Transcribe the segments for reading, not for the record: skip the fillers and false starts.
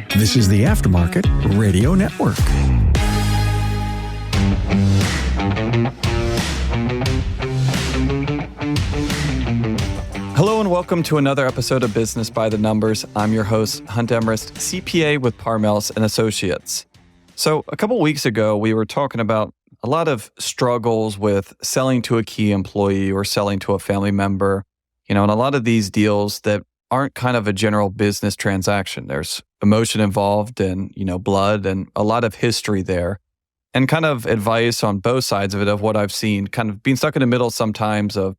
This is the Aftermarket Radio Network. Hello and welcome to another episode of Business by the Numbers. I'm your host, Hunt Emerist, CPA with Parmelis and Associates. So a couple weeks ago, we were talking about a lot of struggles with selling to a key employee or selling to a family member, and a lot of these deals that aren't kind of a general business transaction. There's emotion involved and, blood and a lot of history there, and kind of advice on both sides of it of what I've seen, kind of being stuck in the middle sometimes of,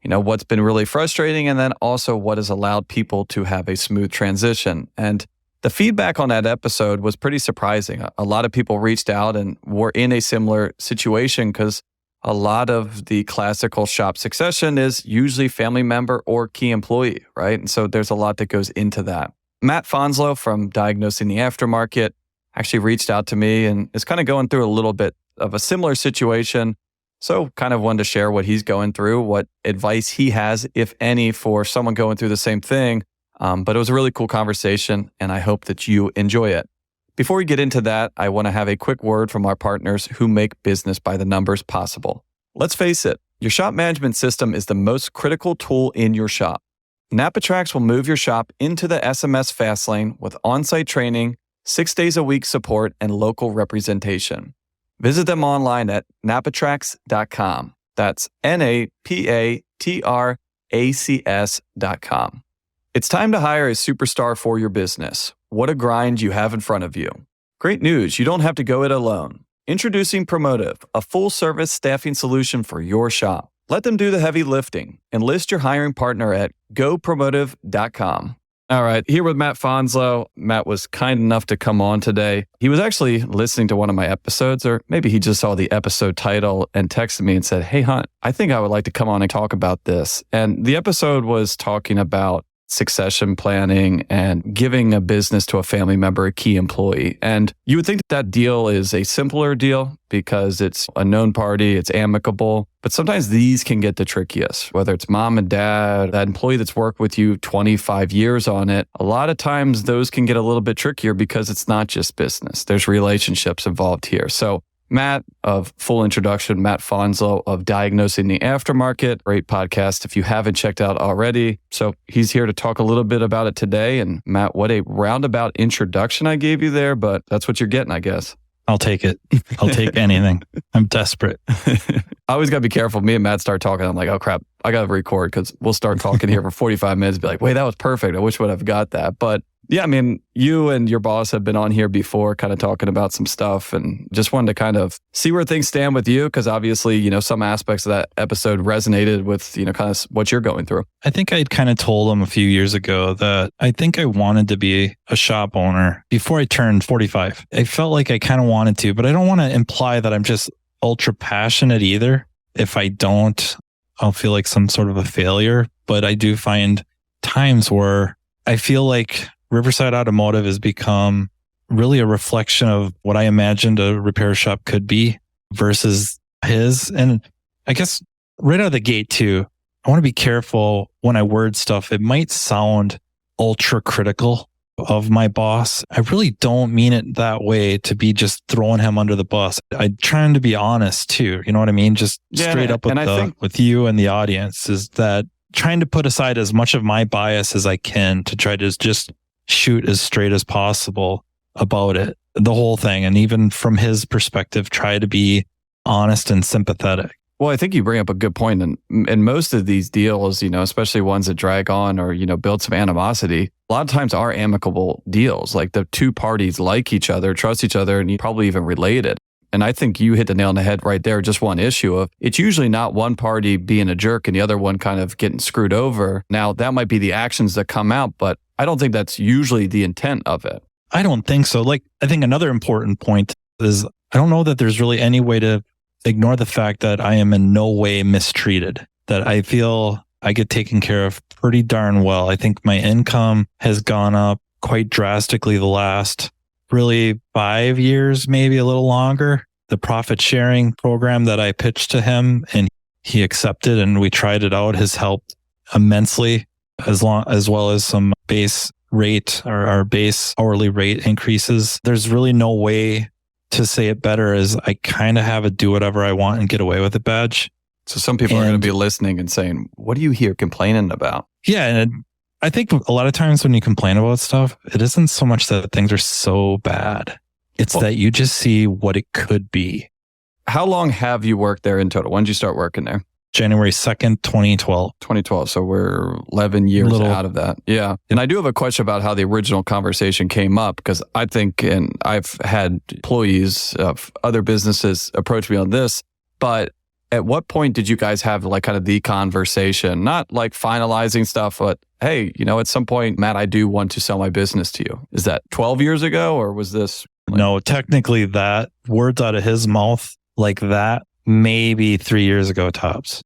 what's been really frustrating and then also what has allowed people to have a smooth transition. And the feedback on that episode was pretty surprising. A lot of people reached out and were in a similar situation because a lot of the classical shop succession is usually family member or key employee, right? And so there's a lot that goes into that. Matt Fanslow from Diagnosing The Aftermarket actually reached out to me and is kind of going through a little bit of a similar situation. So kind of wanted to share what he's going through, what advice he has, if any, for someone going through the same thing. But it was a really cool conversation, and I hope that you enjoy it. Before we get into that, I want to have a quick word from our partners who make Business by the Numbers possible. Let's face it, your shop management system is the most critical tool in your shop. NAPA TRACS will move your shop into the SMS fast lane with on-site training, 6 days a week support, and local representation. Visit them online at napatracs.com. That's NAPATRACS.com. It's time to hire a superstar for your business. What a grind you have in front of you. Great news, you don't have to go it alone. Introducing Promotive, a full-service staffing solution for your shop. Let them do the heavy lifting. Enlist your hiring partner at gopromotive.com. All right, here with Matt Fanslow. Matt was kind enough to come on today. He was actually listening to one of my episodes, or maybe he just saw the episode title and texted me and said, "Hey, Hunt, I think I would like to come on and talk about this." And the episode was talking about succession planning and giving a business to a family member, a key employee. And you would think that deal is a simpler deal because it's a known party, it's amicable. But sometimes these can get the trickiest, whether it's mom and dad, that employee that's worked with you 25 years on it. A lot of times those can get a little bit trickier because it's not just business. There's relationships involved here. So Matt, of full introduction, Matt Fanslow of Diagnosing the Aftermarket. Great podcast if you haven't checked out already. So he's here to talk a little bit about it today. And Matt, what a roundabout introduction I gave you there, but that's what you're getting, I guess. I'll take it. I'll take anything. I'm desperate. I always got to be careful. Me and Matt start talking. I'm like, oh crap, I got to record because we'll start talking here for 45 minutes. Be like, wait, that was perfect. I wish I would have got that. But yeah, I mean, you and your boss have been on here before kind of talking about some stuff and just wanted to kind of see where things stand with you because obviously, some aspects of that episode resonated with, kind of what you're going through. I think I'd kind of told him a few years ago that I think I wanted to be a shop owner before I turned 45. I felt like I kind of wanted to, but I don't want to imply that I'm just ultra passionate either. If I don't, I'll feel like some sort of a failure. But I do find times where I feel like Riverside Automotive has become really a reflection of what I imagined a repair shop could be versus his. And I guess right out of the gate too, I want to be careful when I word stuff. It might sound ultra critical of my boss. I really don't mean it that way to be just throwing him under the bus. I'm trying to be honest too. You know what I mean? Just straight up with you and the audience is that trying to put aside as much of my bias as I can to try to just shoot as straight as possible about it, the whole thing. And even from his perspective, try to be honest and sympathetic. Well, I think you bring up a good point. And in most of these deals, especially ones that drag on or, build some animosity, a lot of times are amicable deals. Like the two parties like each other, trust each other, and you probably even related. And I think you hit the nail on the head right there. Just one issue of it's usually not one party being a jerk and the other one kind of getting screwed over. Now, that might be the actions that come out, but I don't think that's usually the intent of it. I don't think so. I think another important point is I don't know that there's really any way to ignore the fact that I am in no way mistreated, that I feel I get taken care of pretty darn well. I think my income has gone up quite drastically the last really 5 years, maybe a little longer. The profit sharing program that I pitched to him and he accepted and we tried it out has helped immensely, as well as some base rate or our base hourly rate increases, there's really no way to say it better as I kind of have a do whatever I want and get away with it badge. So some people are going to be listening and saying, what are you here complaining about? Yeah. And I think a lot of times when you complain about stuff, it isn't so much that things are so bad. It's that you just see what it could be. How long have you worked there in total? When did you start working there? January 2nd, 2012. 2012. So we're 11 years out of that. Yeah. And I do have a question about how the original conversation came up, because I think, and I've had employees of other businesses approach me on this, but at what point did you guys have like kind of the conversation, not like finalizing stuff, but hey, at some point, Matt, I do want to sell my business to you. Is that 12 years ago or was this? No, technically that words out of his mouth like that, maybe 3 years ago tops.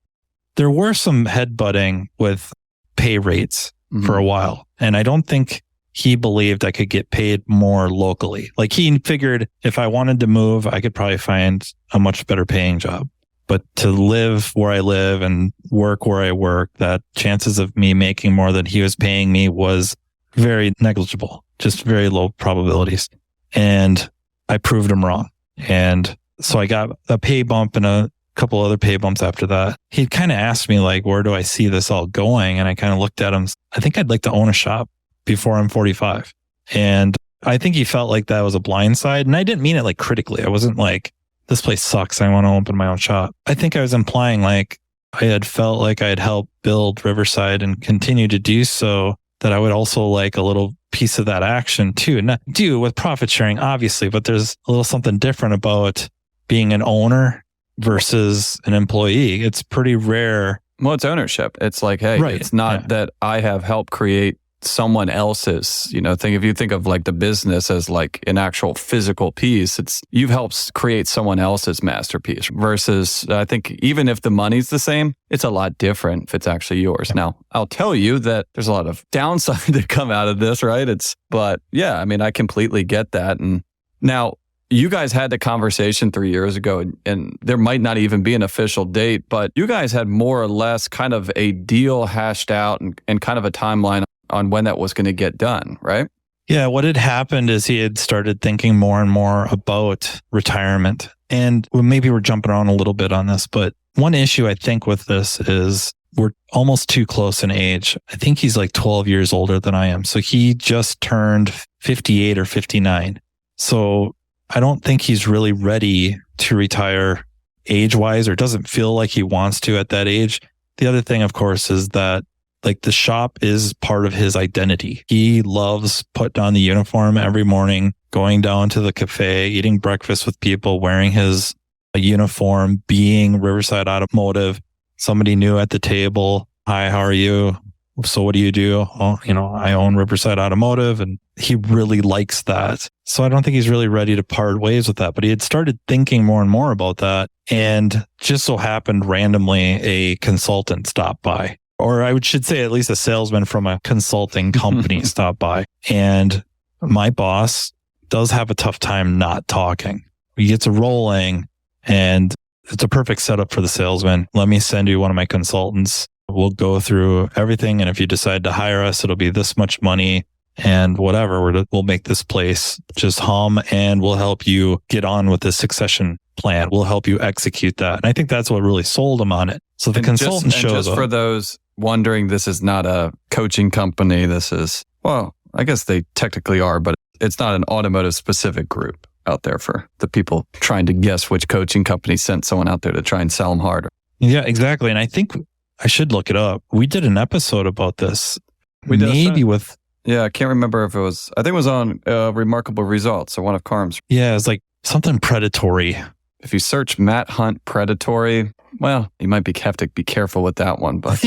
There were some headbutting with pay rates for a while. And I don't think he believed I could get paid more locally. Like he figured if I wanted to move, I could probably find a much better paying job. But to live where I live and work where I work, that chances of me making more than he was paying me was very negligible, just very low probabilities. And I proved him wrong. And so I got a pay bump and a couple other pay bumps after that. He kind of asked me like, where do I see this all going? And I kind of looked at him. I think I'd like to own a shop before I'm 45. And I think he felt like that was a blindside. And I didn't mean it like critically. I wasn't like, this place sucks. I want to open my own shop. I think I was implying like I had felt like I had helped build Riverside and continue to do so, that I would also like a little piece of that action too. Not do with profit sharing, obviously, but there's a little something different about being an owner versus an employee. It's pretty rare. Well, it's ownership. It's like, hey, it's not that I have helped create someone else's, thing. If you think of like the business as like an actual physical piece, it's you've helped create someone else's masterpiece versus I think even if the money's the same, it's a lot different if it's actually yours. Yeah. Now, I'll tell you that there's a lot of downside to come out of this, right? But yeah, I mean, I completely get that. And now you guys had the conversation 3 years ago and there might not even be an official date, but you guys had more or less kind of a deal hashed out and kind of a timeline on when that was going to get done, right? Yeah, what had happened is he had started thinking more and more about retirement. And maybe we're jumping around a little bit on this, but one issue I think with this is we're almost too close in age. I think he's like 12 years older than I am. So he just turned 58 or 59. So I don't think he's really ready to retire age-wise, or doesn't feel like he wants to at that age. The other thing, of course, is that like the shop is part of his identity. He loves putting on the uniform every morning, going down to the cafe, eating breakfast with people, wearing his uniform, being Riverside Automotive, somebody new at the table. Hi, how are you? So what do you do? Oh, I own Riverside Automotive, and he really likes that. So I don't think he's really ready to part ways with that, but he had started thinking more and more about that. And just so happened randomly a consultant stopped by. Or I should say at least a salesman from a consulting company stopped by. And my boss does have a tough time not talking. He gets rolling and it's a perfect setup for the salesman. Let me send you one of my consultants. We'll go through everything. And if you decide to hire us, it'll be this much money and whatever. We'll make this place just hum and we'll help you get on with the succession plan. We'll help you execute that. And I think that's what really sold him on it. So the consultant shows up. For those wondering, this is not a coaching company. This is, well, I guess they technically are, but it's not an automotive specific group out there for the people trying to guess which coaching company sent someone out there to try and sell them harder. Yeah, exactly. And I think I should look it up. We did an episode about this. We did maybe with... Yeah, I can't remember if it was... I think it was on Remarkable Results, or one of Carm's. Yeah, it's like something predatory. If you search Matt Hunt predatory, well, you might have to be careful with that one, but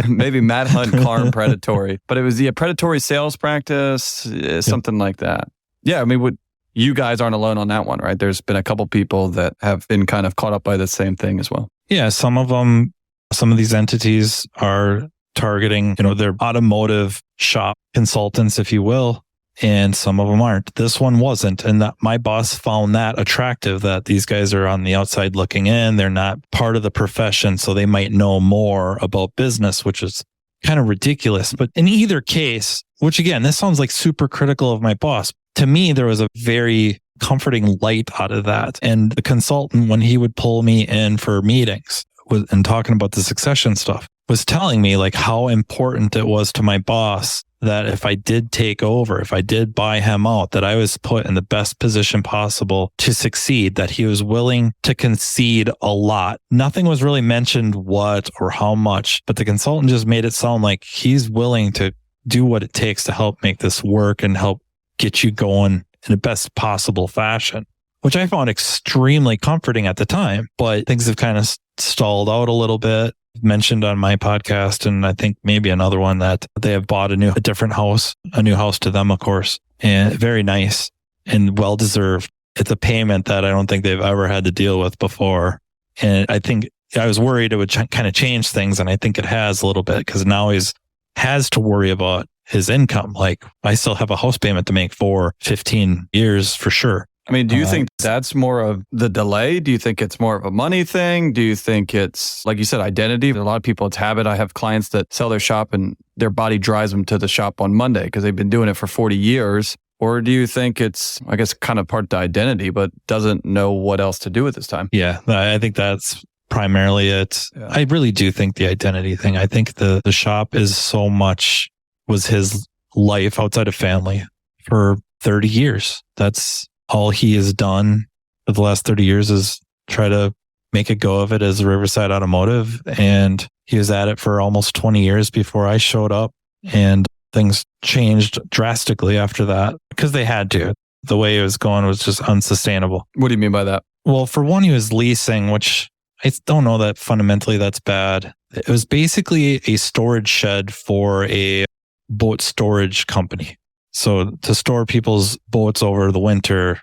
maybe Matt Hunt Carm predatory. But it was the predatory sales practice, something like that. Yeah, I mean, you guys aren't alone on that one, right? There's been a couple people that have been kind of caught up by the same thing as well. Yeah, some of these entities are targeting, their automotive shop consultants, if you will, and some of them aren't. This one wasn't. And that my boss found that attractive, that these guys are on the outside looking in. They're not part of the profession, so they might know more about business, which is kind of ridiculous. But in either case, which again, this sounds like super critical of my boss. To me, there was a very comforting light out of that. And the consultant, when he would pull me in for meetings and talking about the succession stuff, was telling me like how important it was to my boss that if I did take over, if I did buy him out, that I was put in the best position possible to succeed, that he was willing to concede a lot. Nothing was really mentioned what or how much, but the consultant just made it sound like he's willing to do what it takes to help make this work and help get you going in the best possible fashion, which I found extremely comforting at the time. But things have kind of stalled out a little bit. Mentioned on my podcast, and I think maybe another one, that they have bought a new house to them, of course, and very nice and well deserved. It's a payment that I don't think they've ever had to deal with before. And I think I was worried it would kind of change things. And I think it has a little bit, because now he's has to worry about his income. Like, I still have a house payment to make for 15 years for sure. I mean, do you think that's more of the delay? Do you think it's more of a money thing? Do you think it's, like you said, identity? A lot of people, it's habit. I have clients that sell their shop and their body drives them to the shop on Monday because they've been doing it for 40 years. Or do you think it's, I guess, kind of part of the identity, but doesn't know what else to do at this time? Yeah, I think that's primarily it. Yeah. I really do think the identity thing. I think the shop is so much, was his life outside of family for 30 years. That's all he has done for the last 30 years, is try to make a go of it as Riverside Automotive. And he was at it for almost 20 years before I showed up. And things changed drastically after that because they had to. The way it was going was just unsustainable. What do you mean by that? Well, for one, he was leasing, which I don't know that fundamentally that's bad. It was basically a storage shed for a boat storage company. So to store people's boats over the winter,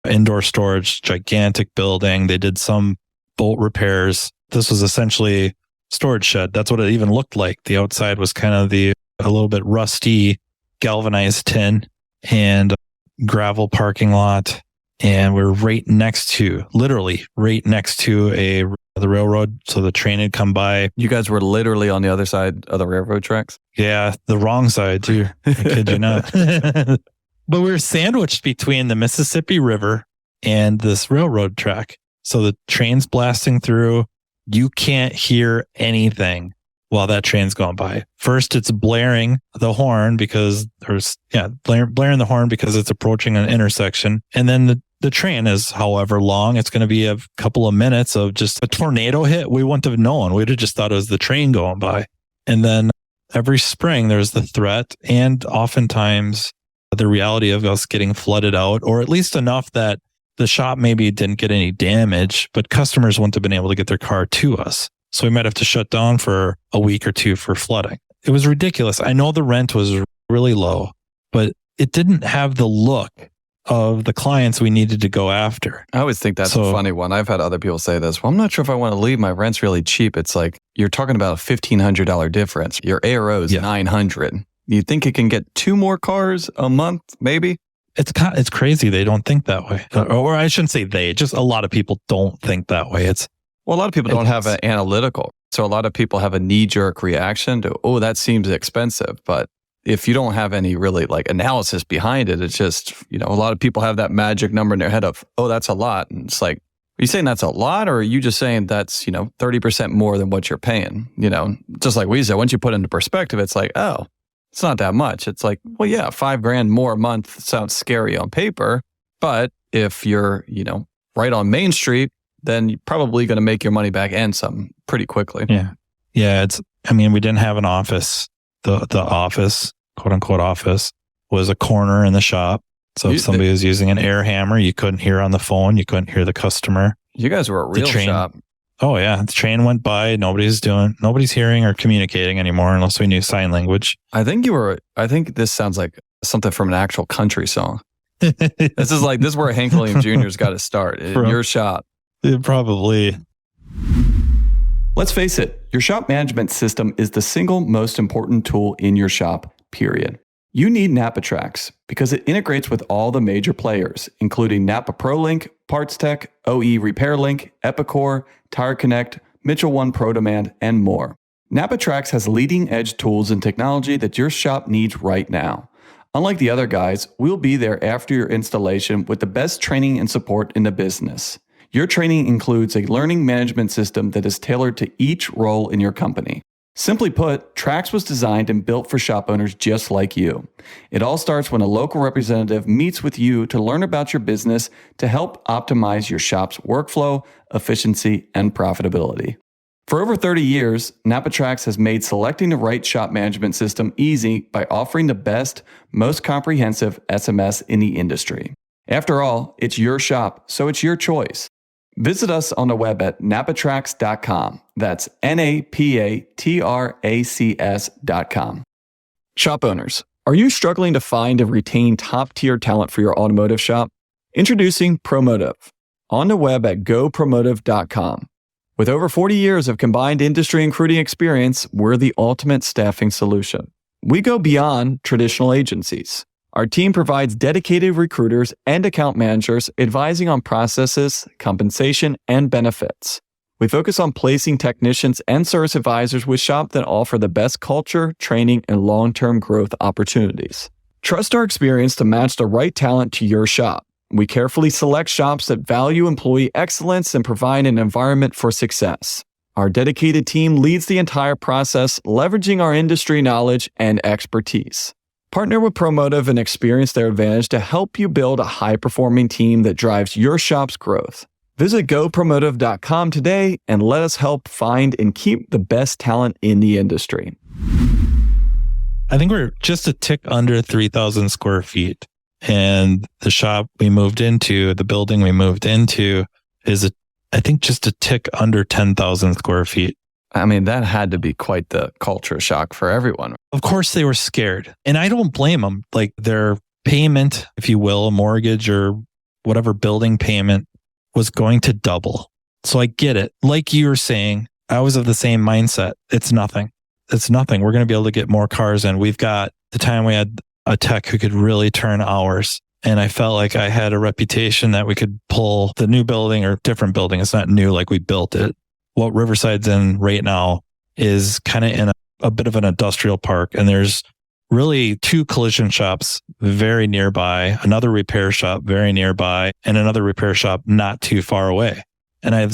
indoor storage, gigantic building. They did some boat repairs. This was essentially a storage shed. That's what it even looked like. The outside was kind of a little bit rusty galvanized tin and gravel parking lot. And we're literally right next to the railroad. So the train had come by. You guys were literally on the other side of the railroad tracks? Yeah, the wrong side too. I kid you not. But we were sandwiched between the Mississippi River and this railroad track. So the train's blasting through. You can't hear anything while that train's going by. First, it's blaring the horn because blaring the horn because it's approaching an intersection. And then the train is however long. It's going to be a couple of minutes of just a tornado hit. We wouldn't have known. We'd have just thought it was the train going by. And then every spring, there's the threat and oftentimes the reality of us getting flooded out, or at least enough that the shop maybe didn't get any damage, but customers wouldn't have been able to get their car to us. So we might have to shut down for a week or two for flooding. It was ridiculous. I know the rent was really low, but it didn't have the look of the clients we needed to go after. I always think that's a funny one. I've had other people say this. Well, I'm not sure if I want to leave. My rent's really cheap. It's like, you're talking about a $1,500 difference. Your ARO is $900. You think it can get 2 more cars a month, maybe? It's crazy. They don't think that way. Or I shouldn't say just a lot of people don't think that way. Well, a lot of people don't have an analytical. So a lot of people have a knee-jerk reaction to, oh, that seems expensive. But if you don't have any really like analysis behind it, it's just, a lot of people have that magic number in their head of, oh, that's a lot. And it's like, are you saying that's a lot, or are you just saying that's, 30% more than what you're paying? Just like we said, once you put it into perspective, it's like, oh, it's not that much. It's like, well, yeah, $5,000 more a month sounds scary on paper. But if you're, right on Main Street, then you're probably going to make your money back and some pretty quickly. Yeah. Yeah. We didn't have an office. The office, quote unquote office, was a corner in the shop. So if somebody was using an air hammer, you couldn't hear on the phone. You couldn't hear the custer. You guys were a real shop. Oh yeah. The train went by. Nobody's hearing or communicating anymore unless we knew sign language. I think this sounds like something from an actual country song. This is where Hank Williams Jr.'s got to start in your shop. Yeah, probably. Let's face it, your shop management system is the single most important tool in your shop, period. You need NAPA TRACS because it integrates with all the major players, including NAPA ProLink, Parts Tech, OE Repair Link, Epicor, Tire Connect, Mitchell 1 Pro Demand, and more. NAPA TRACS has leading-edge tools and technology that your shop needs right now. Unlike the other guys, we'll be there after your installation with the best training and support in the business. Your training includes a learning management system that is tailored to each role in your company. Simply put, TRACS was designed and built for shop owners just like you. It all starts when a local representative meets with you to learn about your business to help optimize your shop's workflow, efficiency, and profitability. For over 30 years, NAPA TRACS has made selecting the right shop management system easy by offering the best, most comprehensive SMS in the industry. After all, it's your shop, so it's your choice. Visit us on the web at napatracs.com. That's NAPATRACS.com. Shop owners, are you struggling to find and retain top-tier talent for your automotive shop? Introducing Promotive. On the web at gopromotive.com. With over 40 years of combined industry and recruiting experience, we're the ultimate staffing solution. We go beyond traditional agencies. Our team provides dedicated recruiters and account managers advising on processes, compensation, and benefits. We focus on placing technicians and service advisors with shops that offer the best culture, training, and long-term growth opportunities. Trust our experience to match the right talent to your shop. We carefully select shops that value employee excellence and provide an environment for success. Our dedicated team leads the entire process, leveraging our industry knowledge and expertise. Partner with Promotive and experience their advantage to help you build a high-performing team that drives your shop's growth. Visit gopromotive.com today and let us help find and keep the best talent in the industry. I think we're just a tick under 3,000 square feet. And the shop we moved into, the building we moved into is, I think, just a tick under 10,000 square feet. I mean, that had to be quite the culture shock for everyone. Of course, they were scared. And I don't blame them. Like their payment, if you will, a mortgage or whatever building payment was going to double. So I get it. Like you were saying, I was of the same mindset. It's nothing. It's nothing. We're going to be able to get more cars in. We've got the time we had a tech who could really turn hours. And I felt like I had a reputation that we could pull the new building or different building. It's not new, like we built it. What Riverside's in right now is kind of in a bit of an industrial park. And there's really two collision shops very nearby, another repair shop very nearby, and another repair shop not too far away. And I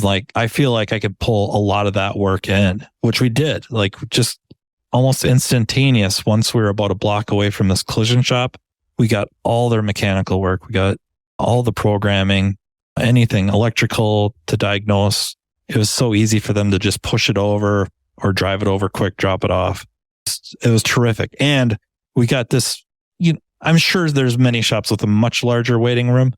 feel like I could pull a lot of that work in, which we did, like just almost instantaneous. Once we were about a block away from this collision shop, we got all their mechanical work. We got all the programming, anything electrical to diagnose. It was so easy for them to just push it over or drive it over quick, drop it off. It was terrific. And we got this, I'm sure there's many shops with a much larger waiting room,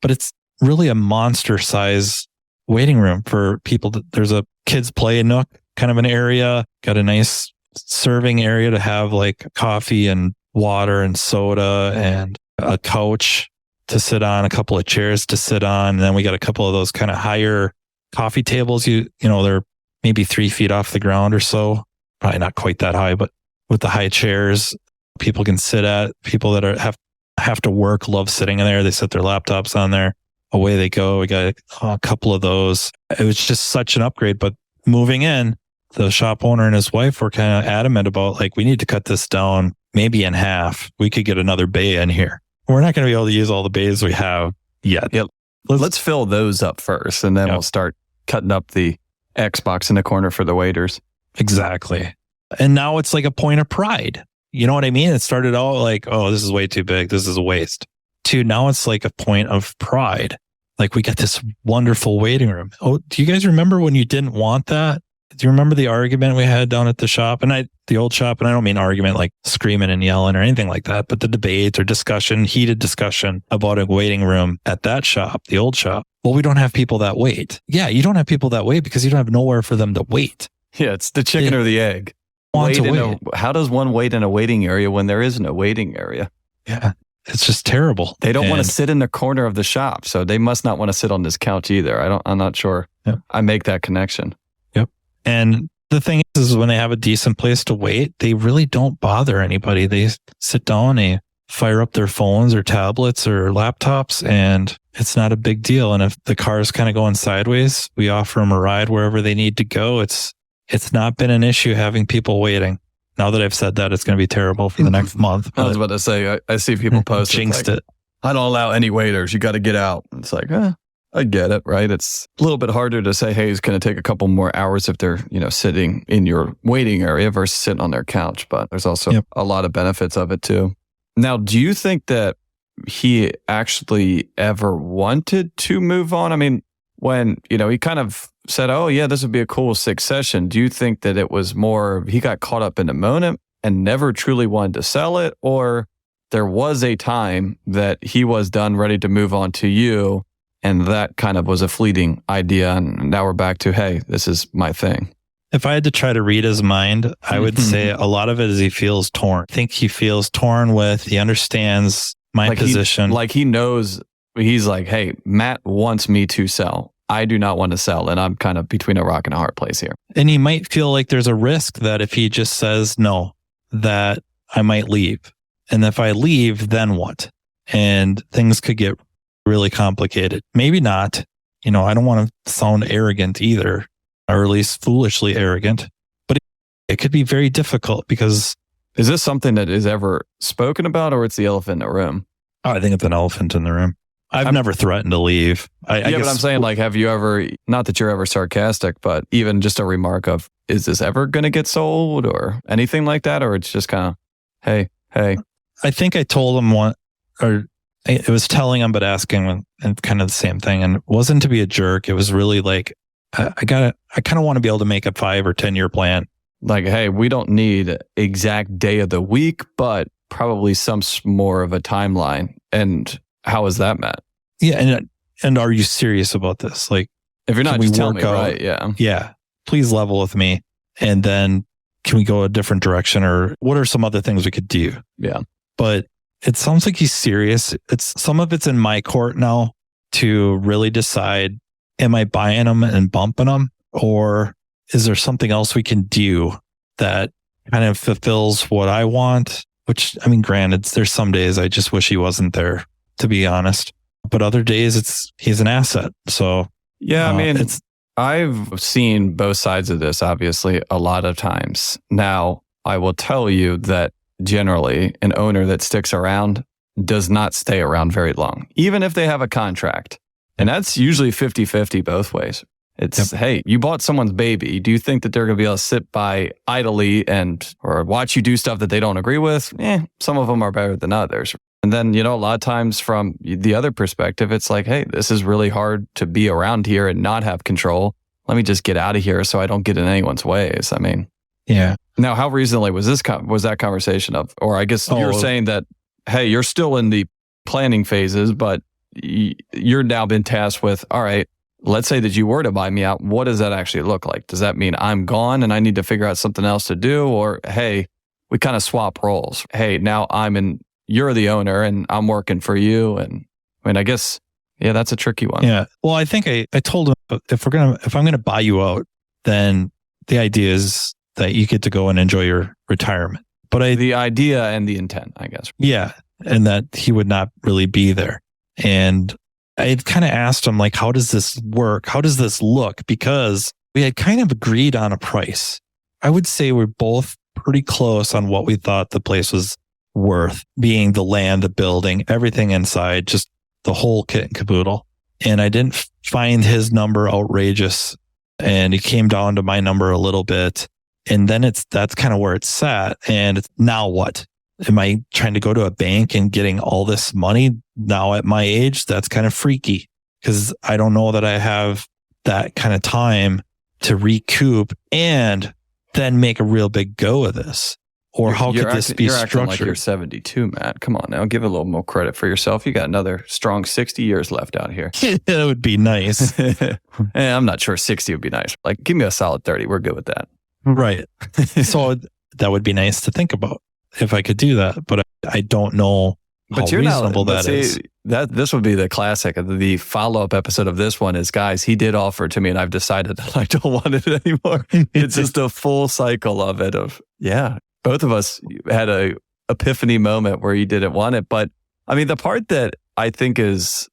but it's really a monster size waiting room for people. There's a kids play nook kind of an area, got a nice serving area to have like coffee and water and soda and a couch to sit on, a couple of chairs to sit on. And then we got a couple of those kind of higher coffee tables. They're maybe 3 feet off the ground or so. Probably not quite that high, but with the high chairs people can sit at. People that have to work love sitting in there. They set their laptops on there. Away they go. We got a couple of those. It was just such an upgrade. But moving in, the shop owner and his wife were kind of adamant about we need to cut this down maybe in half. We could get another bay in here. We're not going to be able to use all the bays we have yet. Yep. Let's fill those up first, and then we'll start cutting up the Xbox in the corner for the waiters. Exactly. And now it's like a point of pride. You know what I mean? It started out like, oh, this is way too big. This is a waste. To now it's like a point of pride. Like we got this wonderful waiting room. Oh, do you guys remember when you didn't want that? Do you remember the argument we had down at the shop? And the old shop, and I don't mean argument like screaming and yelling or anything like that, but the debate or discussion, heated discussion about a waiting room at that shop, the old shop. Well, we don't have people that wait. Yeah, you don't have people that wait because you don't have nowhere for them to wait. Yeah, it's the chicken or the egg. How does one wait in a waiting area when there is no waiting area? Yeah, it's just terrible. They don't want to sit in the corner of the shop, so they must not want to sit on this couch either. I'm not sure. Yep. I make that connection. Yep. And the thing is when they have a decent place to wait, they really don't bother anybody. They sit down, they fire up their phones or tablets or laptops, and it's not a big deal. And if the car is kind of going sideways, we offer them a ride wherever they need to go. It's It's not been an issue having people waiting. Now that I've said that, it's going to be terrible for the next month. I was about to say, I see people post jinxed like, it. I don't allow any waiters. You got to get out. It's like, I get it, right? It's a little bit harder to say, hey, it's going to take a couple more hours if they're, sitting in your waiting area versus sitting on their couch. But there's also a lot of benefits of it too. Now, do you think that he actually ever wanted to move on? I mean, when, he kind of said, oh yeah, this would be a cool succession. Do you think that it was more, he got caught up in the moment and never truly wanted to sell it? Or there was a time that he was done, ready to move on to you, and that kind of was a fleeting idea, and now we're back to, hey, this is my thing? If I had to try to read his mind, I would say a lot of it is he feels torn. I think he feels torn he understands my position. He knows, he's like, hey, Matt wants me to sell. I do not want to sell, and I'm kind of between a rock and a hard place here. And he might feel like there's a risk that if he just says no, that I might leave. And if I leave, then what? And things could get really complicated. Maybe not. I don't want to sound arrogant either, or at least foolishly arrogant, but it could be very difficult because... Is this something that is ever spoken about, or it's the elephant in the room? Oh, I think it's an elephant in the room. I've never threatened to leave. I guess, but I'm saying, like, have you ever, not that you're ever sarcastic, but even just a remark of, is this ever going to get sold or anything like that? Or it's just kind of, hey. I think I told him it was telling him, but asking, and kind of the same thing. And it wasn't to be a jerk. It was really like, I kind of want to be able to make a 5 or 10 year plan. Like, hey, we don't need exact day of the week, but probably some more of a timeline. And how is that, Matt? Yeah. And are you serious about this? Like, if you're not, just tell me, right? Yeah. Yeah. Please level with me. And then can we go a different direction, or what are some other things we could do? Yeah. But it sounds like he's serious. Some of it's in my court now to really decide, am I buying them and bumping them, or is there something else we can do that kind of fulfills what I want? Which, I mean, granted, there's some days I just wish he wasn't there, to be honest. But other days he's an asset. So yeah, I mean, I've seen both sides of this, obviously, a lot of times. Now, I will tell you that generally an owner that sticks around does not stay around very long, even if they have a contract. And that's usually 50-50 both ways. It's, hey, you bought someone's baby. Do you think that they're going to be able to sit by idly or watch you do stuff that they don't agree with? Some of them are better than others. And then, a lot of times from the other perspective, it's like, hey, this is really hard to be around here and not have control. Let me just get out of here so I don't get in anyone's ways. I mean, yeah. Now, how recently was that conversation of, or I guess you're saying that, hey, you're still in the planning phases, but you're now been tasked with, all right, let's say that you were to buy me out. What does that actually look like? Does that mean I'm gone and I need to figure out something else to do? Or, hey, we kind of swap roles. Hey, now you're the owner and I'm working for you. And I mean, I guess, yeah, that's a tricky one. Yeah. Well, I think I told him, if I'm going to buy you out, then the idea is that you get to go and enjoy your retirement. But the idea and the intent, I guess. Yeah. And that he would not really be there. And I had kind of asked him, like, how does this work? How does this look? Because we had kind of agreed on a price. I would say we're both pretty close on what we thought the place was worth, being the land, the building, everything inside, just the whole kit and caboodle. And I didn't find his number outrageous. And it came down to my number a little bit. And then that's kind of where it's sat. And it's, now what? Am I trying to go to a bank and getting all this money now at my age? That's kind of freaky, because I don't know that I have that kind of time to recoup and then make a real big go of this. Or how could this be structured? You're acting like you're 72, Matt. Come on now. Give a little more credit for yourself. You got another strong 60 years left out here. That would be nice. I'm not sure 60 would be nice. Like, give me a solid 30. We're good with that. Right. So that would be nice to think about if I could do that. But I don't know how reasonable that is. This would be the classic. The follow-up episode of this one is, guys, he did offer it to me and I've decided that I don't want it anymore. It's just a full cycle of it both of us had a epiphany moment where you didn't want it. But I mean, the part that I think is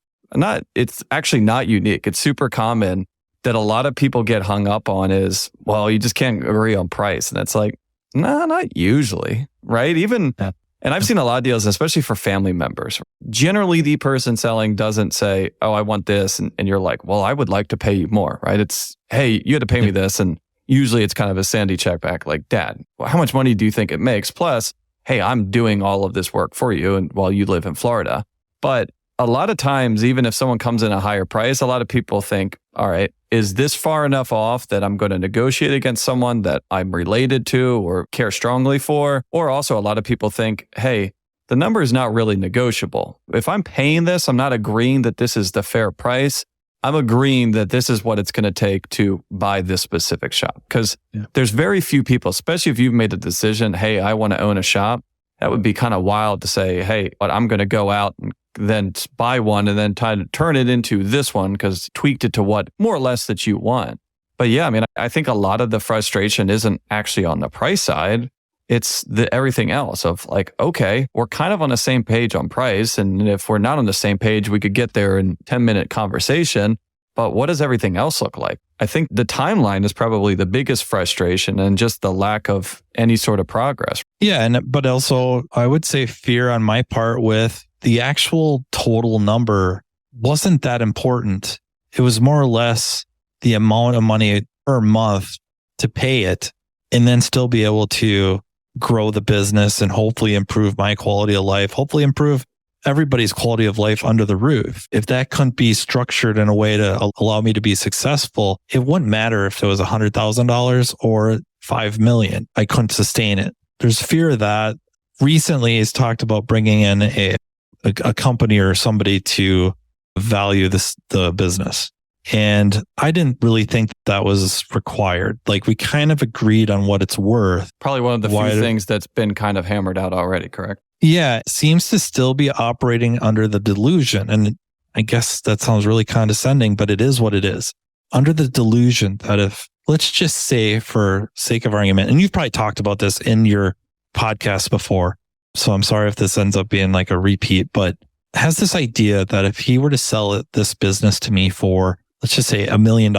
it's actually not unique. It's super common that a lot of people get hung up on is, well, you just can't agree on price. And it's like, no, not usually, right? Even, and I've seen a lot of deals, especially for family members. Generally, the person selling doesn't say, oh, I want this. And you're like, well, I would like to pay you more, right? It's, hey, you had to pay me this. And usually it's kind of a sandy check back, like, Dad, well, how much money do you think it makes? Plus, hey, I'm doing all of this work for you and while you live in Florida. But a lot of times, even if someone comes in a higher price, a lot of people think, all right, is this far enough off that I'm going to negotiate against someone that I'm related to or care strongly for? Or also a lot of people think, hey, the number is not really negotiable. If I'm paying this, I'm not agreeing that this is the fair price. I'm agreeing that this is what it's going to take to buy this specific shop. Because there's very few people, especially if you've made a decision, hey, I want to own a shop. That would be kind of wild to say, hey, but I'm going to go out and then buy one and then try to turn it into this one because tweaked it to what more or less that you want. But yeah, I mean, I think a lot of the frustration isn't actually on the price side. It's the everything else of like, okay, we're kind of on the same page on price. And if we're not on the same page, we could get there in 10-minute conversation. But what does everything else look like? I think the timeline is probably the biggest frustration and just the lack of any sort of progress. Yeah. But also I would say fear on my part with the actual total number wasn't that important. It was more or less the amount of money per month to pay it and then still be able to grow the business and hopefully improve my quality of life, hopefully improve everybody's quality of life under the roof. If that couldn't be structured in a way to allow me to be successful, it wouldn't matter if it was $100,000 or $5 million. I couldn't sustain it. There's fear of that. Recently, he's talked about bringing in a company or somebody to value the business. And I didn't really think that was required. Like we kind of agreed on what it's worth. Probably one of the few things that's been kind of hammered out already, correct? Yeah, it seems to still be operating under the delusion. And I guess that sounds really condescending, but it is what it is. Under the delusion that if, let's just say for sake of argument, and you've probably talked about this in your podcast before, so I'm sorry if this ends up being like a repeat, but has this idea that if he were to sell this business to me for, let's just say $1 million,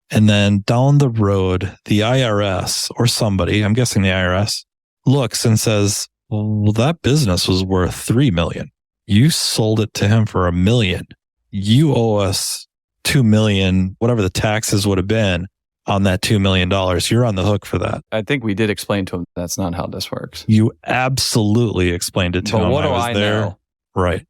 and then down the road, the IRS or somebody, I'm guessing the IRS, looks and says, well, that business was worth $3 million. You sold it to him for $1 million. You owe us $2 million, whatever the taxes would have been on that $2 million. You're on the hook for that. I think we did explain to him that's not how this works. You absolutely explained it to him. But what do I know? Right.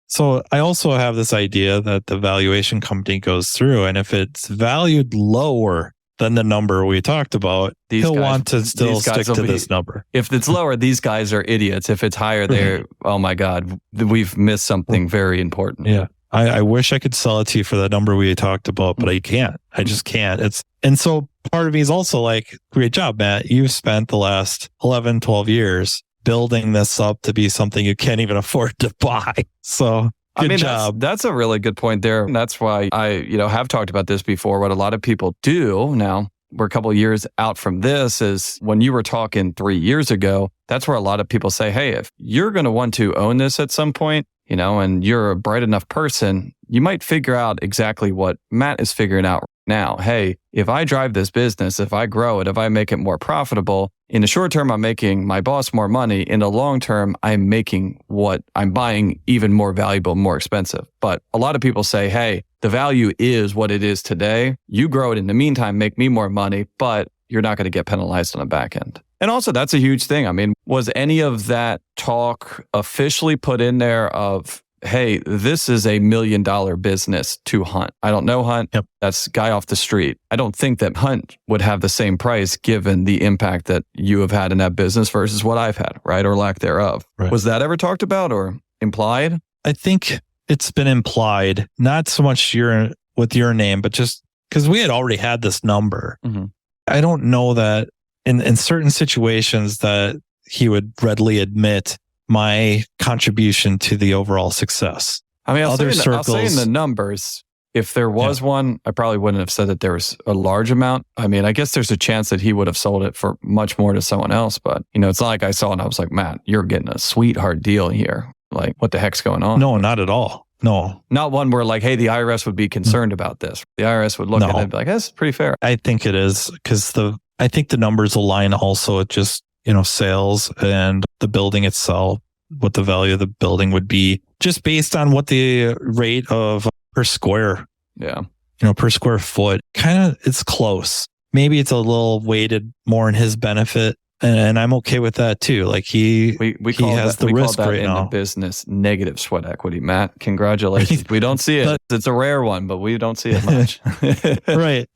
So I also have this idea that the valuation company goes through, and if it's valued lower than the number we talked about, he'll want to still stick to this number. If it's lower, these guys are idiots. If it's higher, they're, oh my God, we've missed something very important. Yeah. I wish I could sell it to you for the number we talked about, but I can't. I just can't. And so part of me is also like, great job, Matt. You've spent the last 11, 12 years building this up to be something you can't even afford to buy. So good job. That's a really good point there. And that's why I, have talked about this before. What a lot of people do now, we're a couple of years out from this, is when you were talking 3 years ago, that's where a lot of people say, hey, if you're going to want to own this at some point, and you're a bright enough person, you might figure out exactly what Matt is figuring out now. Hey, if I drive this business, if I grow it, if I make it more profitable, in the short term, I'm making my boss more money. In the long term, I'm making what I'm buying even more valuable, more expensive. But a lot of people say, hey, the value is what it is today. You grow it in the meantime, make me more money, but you're not going to get penalized on the back end. And also, that's a huge thing. I mean, was any of that talk officially put in there of, hey, this is $1 million business to Hunt? I don't know Hunt. Yep. That's guy off the street. I don't think that Hunt would have the same price given the impact that you have had in that business versus what I've had, right? Or lack thereof. Right. Was that ever talked about or implied? I think it's been implied, not so much with your name, but just because we had already had this number. Mm-hmm. I don't know that in certain situations that he would readily admit my contribution to the overall success. I mean, I'll say in the numbers, if there was one, I probably wouldn't have said that there was a large amount. I mean, I guess there's a chance that he would have sold it for much more to someone else. But, it's not like I saw it and I was like, Matt, you're getting a sweetheart deal here. Like, what the heck's going on? No, not at all. No. Not one where like, hey, the IRS would be concerned about this. The IRS would look at it and be like, that's pretty fair. I think it is because I think the numbers align also with just, sales and the building itself, what the value of the building would be just based on what the rate of per square. Yeah. Per square foot, kind of, it's close. Maybe it's a little weighted more in his benefit. And I'm okay with that too. Like he has the risk right now. In the business, negative sweat equity, Matt. Congratulations. We don't see it. It's a rare one, but we don't see it much. Right.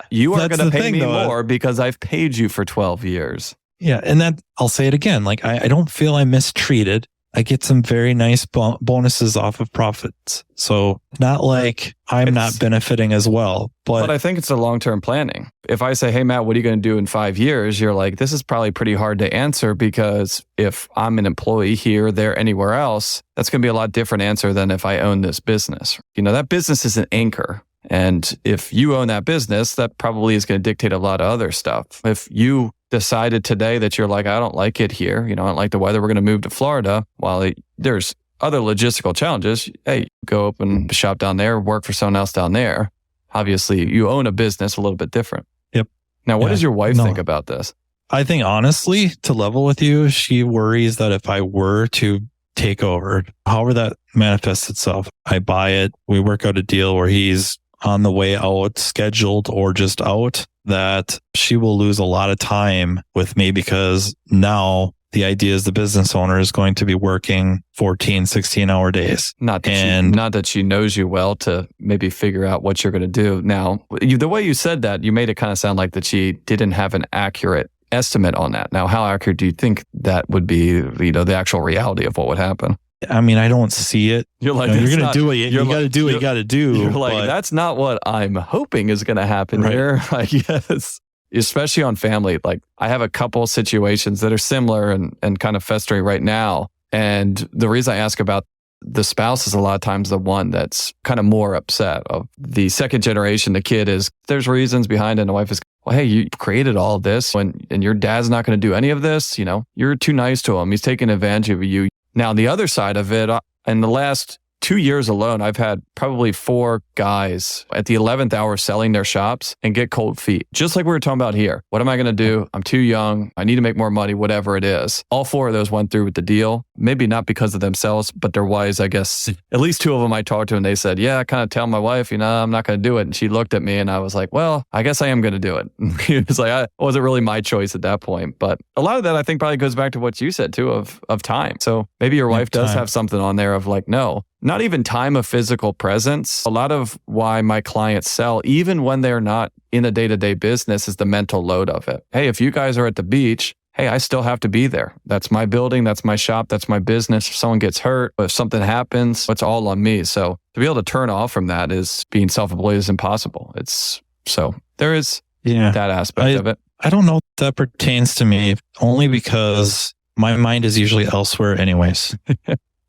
You are going to pay me more because I've paid you for 12 years. Yeah. And that I'll say it again. Like I don't feel I'm mistreated. I get some very nice bonuses off of profits. So not like I'm not benefiting as well. But I think it's the long-term planning. If I say, hey, Matt, what are you going to do in 5 years? You're like, this is probably pretty hard to answer because if I'm an employee here, there, anywhere else, that's going to be a lot different answer than if I own this business. That business is an anchor. And if you own that business, that probably is going to dictate a lot of other stuff. If you decided today that you're like, I don't like it here, I don't like the weather, we're going to move to Florida, while there's other logistical challenges, hey, go open a shop down there, work for someone else down there. Obviously, you own a business a little bit different. Yep. Now, what does your wife think about this? I think honestly, to level with you, she worries that if I were to take over, however that manifests itself, I buy it, we work out a deal where he's on the way out, scheduled or just out, that she will lose a lot of time with me because now the idea is the business owner is going to be working 14, 16-hour days. Not that she knows you well to maybe figure out what you're going to do. Now, the way you said that, you made it kind of sound like that she didn't have an accurate estimate on that. Now, how accurate do you think that would be, the actual reality of what would happen? I mean, I don't see it. You're like, you're going to do what you got to do what you got to do. You're like, that's not what I'm hoping is going to happen here. I guess, especially on family. Like I have a couple situations that are similar and kind of festering right now. And the reason I ask about the spouse is a lot of times the one that's kind of more upset. Of the second generation, the kid is, there's reasons behind it. And the wife is, well, hey, you created all this and your dad's not going to do any of this. You're too nice to him. He's taking advantage of you. Now, on the other side of it, in the last 2 years alone, I've had probably 4 guys at the 11th hour selling their shops and get cold feet. Just like we were talking about here. What am I going to do? I'm too young. I need to make more money, whatever it is. All 4 of those went through with the deal. Maybe not because of themselves, but their wives, I guess. At least 2 of them I talked to and they said, yeah, I kind of tell my wife, I'm not going to do it. And she looked at me and I was like, well, I guess I am going to do it. It was like, it wasn't really my choice at that point. But a lot of that I think probably goes back to what you said too of time. So maybe your wife does have something on there of like, no. Not even time of physical presence. A lot of why my clients sell, even when they're not in a day-to-day business, is the mental load of it. Hey, if you guys are at the beach, hey, I still have to be there. That's my building. That's my shop. That's my business. If someone gets hurt, if something happens, it's all on me. So to be able to turn off from that is being self-employed is impossible. There is that aspect of it. I don't know if that pertains to me only because my mind is usually elsewhere anyways.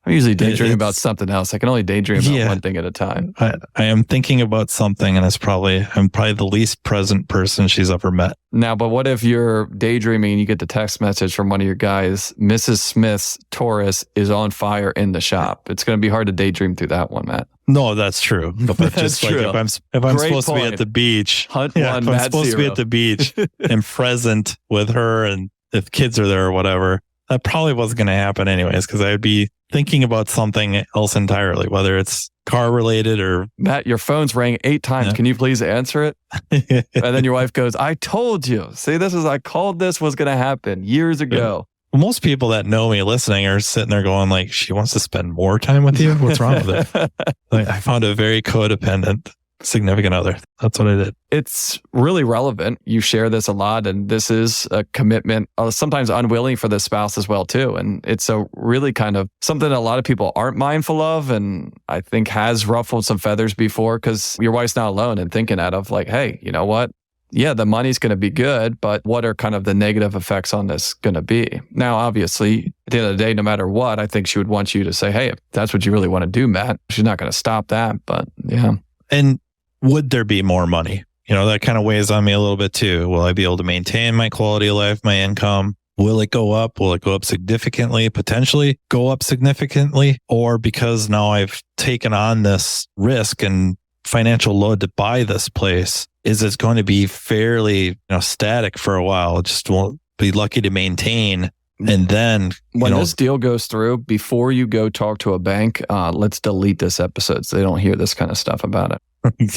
I'm usually daydreaming about something else. I can only daydream about one thing at a time. I am thinking about something and I'm probably the least present person she's ever met. Now, but what if you're daydreaming and you get the text message from one of your guys, Mrs. Smith's Taurus is on fire in the shop? It's going to be hard to daydream through that one, Matt. No, that's true. But just like if I'm supposed to be at the beach, Hunt one, if I'm supposed to be at the beach and present with her and if kids are there or whatever, that probably wasn't going to happen anyways because I'd be thinking about something else entirely, whether it's car related or... Matt, your phone's rang 8 times. Yeah. Can you please answer it? And then your wife goes, I told you. See, I called this was going to happen years ago. Well, most people that know me listening are sitting there going like, she wants to spend more time with you? What's wrong with it? Like, I found a very codependent significant other. That's what I did. It's really relevant. You share this a lot, and this is a commitment, sometimes unwilling for the spouse as well too. And it's a really kind of something a lot of people aren't mindful of, and I think has ruffled some feathers before because your wife's not alone in thinking that of like, hey, you know what? Yeah, the money's going to be good, but what are kind of the negative effects on this going to be? Now, obviously, at the end of the day, no matter what, I think she would want you to say, hey, if that's what you really want to do, Matt, she's not going to stop that. But yeah. And would there be more money? That kind of weighs on me a little bit too. Will I be able to maintain my quality of life, my income? Will it go up? Will it go up significantly? Potentially go up significantly? Or because now I've taken on this risk and financial load to buy this place, is it going to be fairly static for a while? Just won't be lucky to maintain. And then when this deal goes through, before you go talk to a bank, let's delete this episode so they don't hear this kind of stuff about it.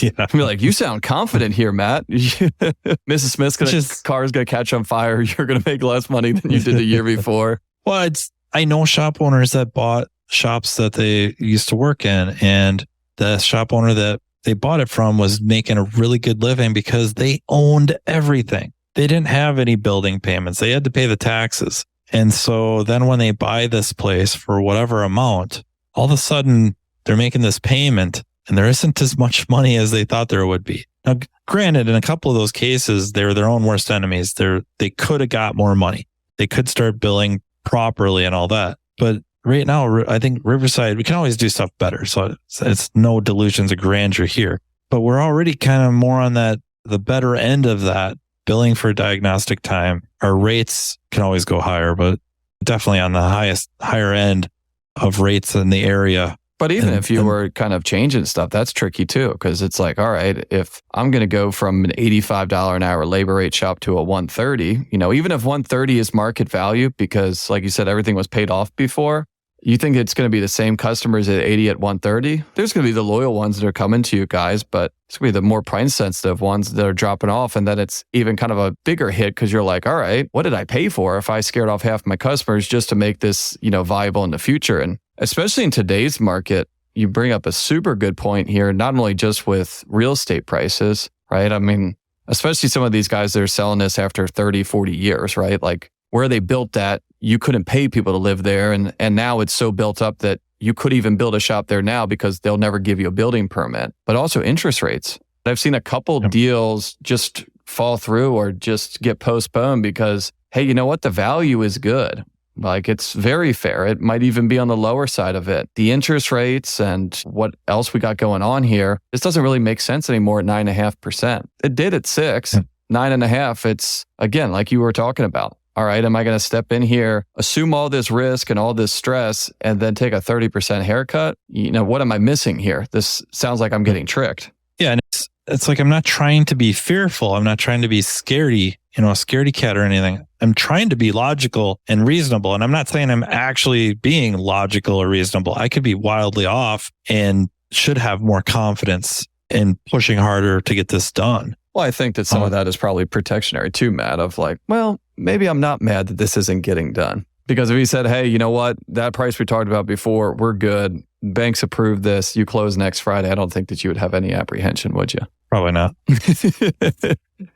Yeah. Be like, you sound confident here, Matt. Mrs. Smith's car's gonna catch on fire. You're gonna make less money than you did the year before. Well, I know shop owners that bought shops that they used to work in, and the shop owner that they bought it from was making a really good living because they owned everything. They didn't have any building payments. They had to pay the taxes. And so then when they buy this place for whatever amount, all of a sudden they're making this payment and there isn't as much money as they thought there would be. Now, granted, in a couple of those cases, they were their own worst enemies. They could have got more money. They could start billing properly and all that. But right now, I think Riverside, we can always do stuff better. So it's no delusions of grandeur here. But we're already kind of more on the better end of that. Billing for diagnostic time. Our rates can always go higher, but definitely on the higher end of rates in the area. But even if you were kind of changing stuff, that's tricky too, because it's like, all right, if I'm going to go from an $85 an hour labor rate shop to a $130, even if $130 is market value, because like you said, everything was paid off before, you think it's going to be the same customers at 80 at 130? There's going to be the loyal ones that are coming to you guys, but it's going to be the more price sensitive ones that are dropping off. And then it's even kind of a bigger hit because you're like, all right, what did I pay for if I scared off half my customers just to make this, viable in the future? And especially in today's market, you bring up a super good point here, not only just with real estate prices, right? I mean, especially some of these guys that are selling this after 30, 40 years, right? Like where they built that, you couldn't pay people to live there. And now it's so built up that you could even build a shop there now because they'll never give you a building permit. But also interest rates. I've seen a couple deals just fall through or just get postponed because, hey, you know what? The value is good. Like it's very fair. It might even be on the lower side of it. The interest rates and what else we got going on here, this doesn't really make sense anymore at 9.5%. It did at 6%, 9.5%. It's again, like you were talking about. All right, am I going to step in here, assume all this risk and all this stress, and then take a 30% haircut? What am I missing here? This sounds like I'm getting tricked. Yeah, and it's like I'm not trying to be fearful. I'm not trying to be scaredy, a scaredy cat or anything. I'm trying to be logical and reasonable. And I'm not saying I'm actually being logical or reasonable. I could be wildly off and should have more confidence in pushing harder to get this done. Well, I think that some of that is probably protectionary too, Matt, of like, well, maybe I'm not mad that this isn't getting done. Because if he said, hey, you know what, that price we talked about before, we're good. Banks approved this. You close next Friday. I don't think that you would have any apprehension, would you? Probably not.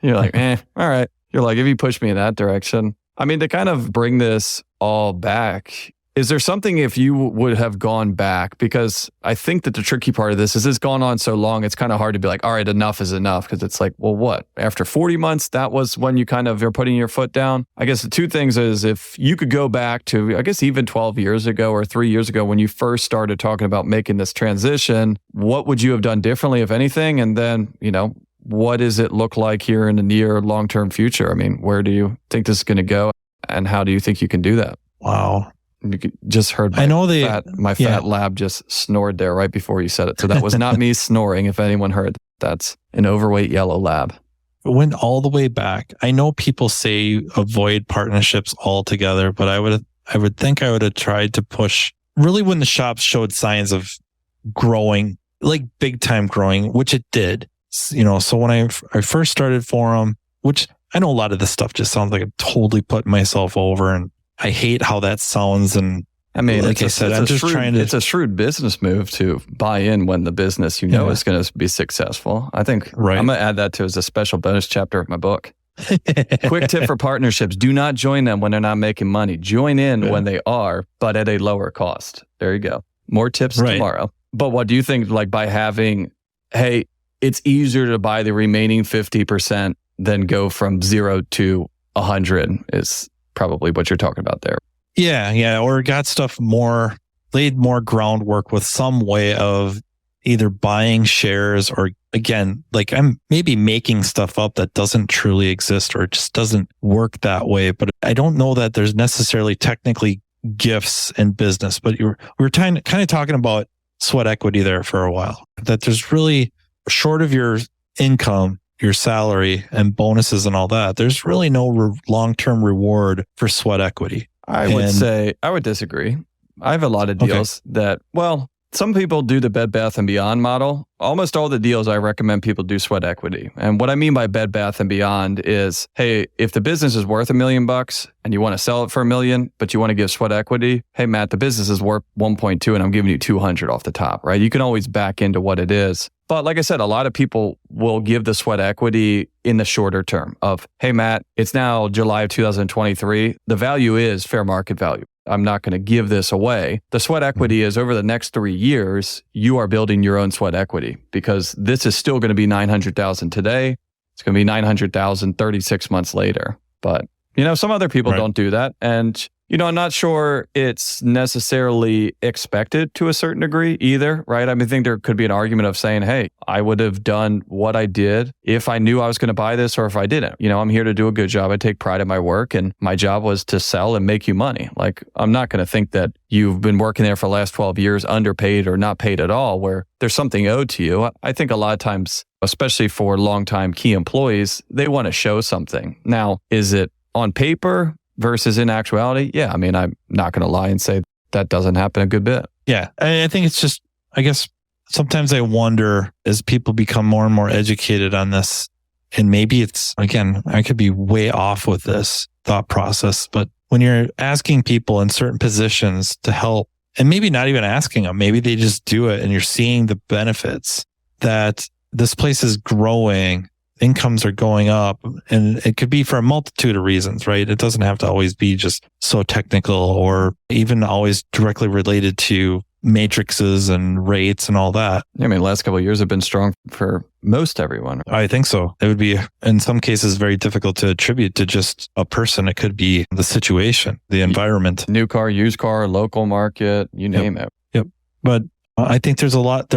You're like, all right. You're like, if you push me in that direction. I mean, to kind of bring this all back, is there something if you would have gone back? Because I think that the tricky part of this is it's gone on so long, it's kind of hard to be like, all right, enough is enough. Because it's like, well, what? After 40 months, that was when you kind of are putting your foot down? I guess the two things is if you could go back to, I guess even 12 years ago or 3 years ago when you first started talking about making this transition, what would you have done differently, if anything? And then, what does it look like here in the near long-term future? I mean, where do you think this is going to go? And how do you think you can do that? Wow. You just heard my fat lab just snored there right before you said it. So that was not me snoring. If anyone heard, that's an overweight yellow lab. It went all the way back. I know people say avoid partnerships altogether, but I would think I would have tried to push really when the shop showed signs of growing, like big time growing, which it did. So when I first started for them, which I know a lot of this stuff just sounds like I'm totally putting myself over, and I hate how that sounds. And I mean, like I said, I'm just trying to. It's a shrewd business move to buy in when the business is going to be successful. I think I'm going to add that to as a special bonus chapter of my book. Quick tip for partnerships: do not join them when they're not making money. Join in when they are, but at a lower cost. There you go. More tips tomorrow. But what do you think? Like by having, hey, it's easier to buy the remaining 50% than go from 0 to 100 is probably what you're talking about there. Yeah. Or got stuff laid more groundwork with some way of, either buying shares or, again, like I'm maybe making stuff up that doesn't truly exist or just doesn't work that way. But I don't know that there's necessarily technically gifts in business. But we're kind of talking about sweat equity there for a while, that there's really, short of your income, your salary and bonuses and all that, there's really no long-term reward for sweat equity. I would disagree. I have a lot of deals that, well, some people do the Bed Bath & Beyond model. Almost all the deals I recommend people do sweat equity. And what I mean by Bed Bath & Beyond is, hey, if the business is worth $1 million and you want to sell it for $1 million, but you want to give sweat equity, hey, Matt, the business is worth 1.2 and I'm giving you 200 off the top, right? You can always back into what it is. But like I said, a lot of people will give the sweat equity in the shorter term of, hey, Matt, it's now July of 2023. The value is fair market value. I'm not going to give this away. The sweat equity is over the next 3 years, you are building your own sweat equity because this is still going to be $900,000 today. It's going to be $900,000 36 months later. But, some other people don't do that. And, I'm not sure it's necessarily expected to a certain degree either, right? I think there could be an argument of saying, hey, I would have done what I did if I knew I was going to buy this or if I didn't. I'm here to do a good job. I take pride in my work and my job was to sell and make you money. Like, I'm not going to think that you've been working there for the last 12 years underpaid or not paid at all where there's something owed to you. I think a lot of times, especially for longtime key employees, they want to show something. Now, is it on paper versus in actuality? Yeah, I'm not going to lie and say that doesn't happen a good bit. Yeah, I think it's just, I guess sometimes I wonder as people become more and more educated on this, and maybe it's, again, I could be way off with this thought process, but when you're asking people in certain positions to help, and maybe not even asking them, maybe they just do it and you're seeing the benefits that this place is growing, incomes are going up, and it could be for a multitude of reasons, right? It doesn't have to always be just so technical or even always directly related to matrices and rates and all that. The last couple of years have been strong for most everyone. I think so. It would be, in some cases, very difficult to attribute to just a person. It could be the situation, the environment. New car, used car, local market, you name it. Yep. But I think there's a lot.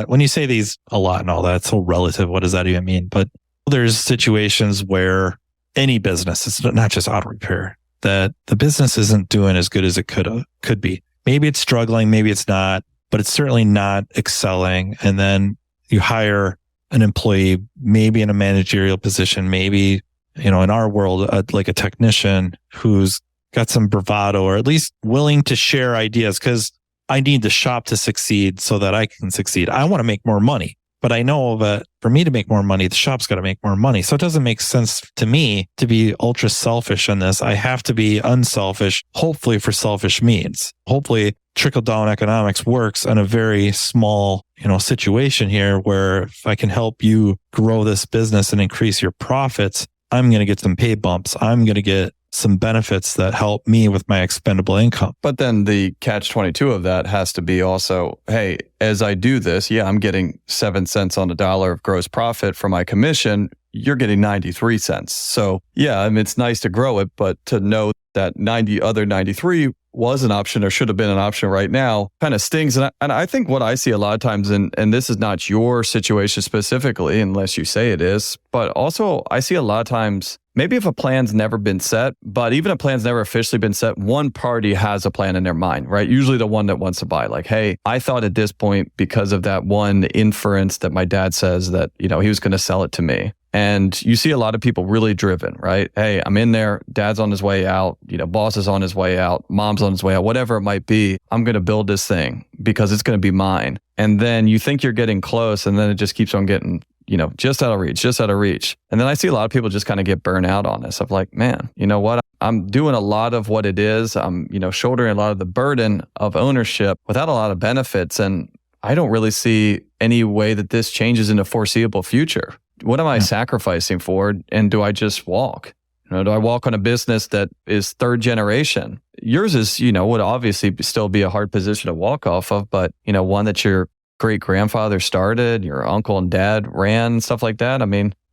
When you say these a lot and all that, it's so relative. What does that even mean? But there's situations where any business, it's not just auto repair, that the business isn't doing as good as it could be. Maybe it's struggling, maybe it's not, but it's certainly not excelling. And then you hire an employee, maybe in a managerial position, maybe, in our world, like a technician who's got some bravado or at least willing to share ideas, because I need the shop to succeed so that I can succeed. I want to make more money, but I know that for me to make more money, the shop's got to make more money. So it doesn't make sense to me to be ultra selfish in this. I have to be unselfish, hopefully for selfish means. Hopefully trickle down economics works in a very small, situation here where if I can help you grow this business and increase your profits, I'm going to get some pay bumps. I'm going to get some benefits that help me with my expendable income. But then the catch-22 of that has to be also, hey, as I do this, I'm getting 7 cents on the dollar of gross profit for my commission. You're getting 93 cents. So it's nice to grow it, but to know that 93 was an option or should have been an option right now kind of stings. And I think what I see a lot of times, and this is not your situation specifically, unless you say it is, but also I see a lot of times, maybe if a plan's never been set, but even if a plan's never officially been set, one party has a plan in their mind, right? Usually the one that wants to buy, like, hey, I thought at this point, because of that one inference that my dad says that, he was going to sell it to me. And you see a lot of people really driven, right? Hey, I'm in there. Dad's on his way out. Boss is on his way out. Mom's on his way out. Whatever it might be, I'm going to build this thing because it's going to be mine. And then you think you're getting close, and then it just keeps on getting, just out of reach. And then I see a lot of people just kind of get burnt out on this of like, man, you know what? I'm doing a lot of what it is. I'm, shouldering a lot of the burden of ownership without a lot of benefits. And I don't really see any way that this changes in the foreseeable future. What am I sacrificing for? And do I just walk? Do I walk on a business that is third generation? Yours is, would obviously still be a hard position to walk off of, but, one that your great grandfather started, your uncle and dad ran, stuff like that.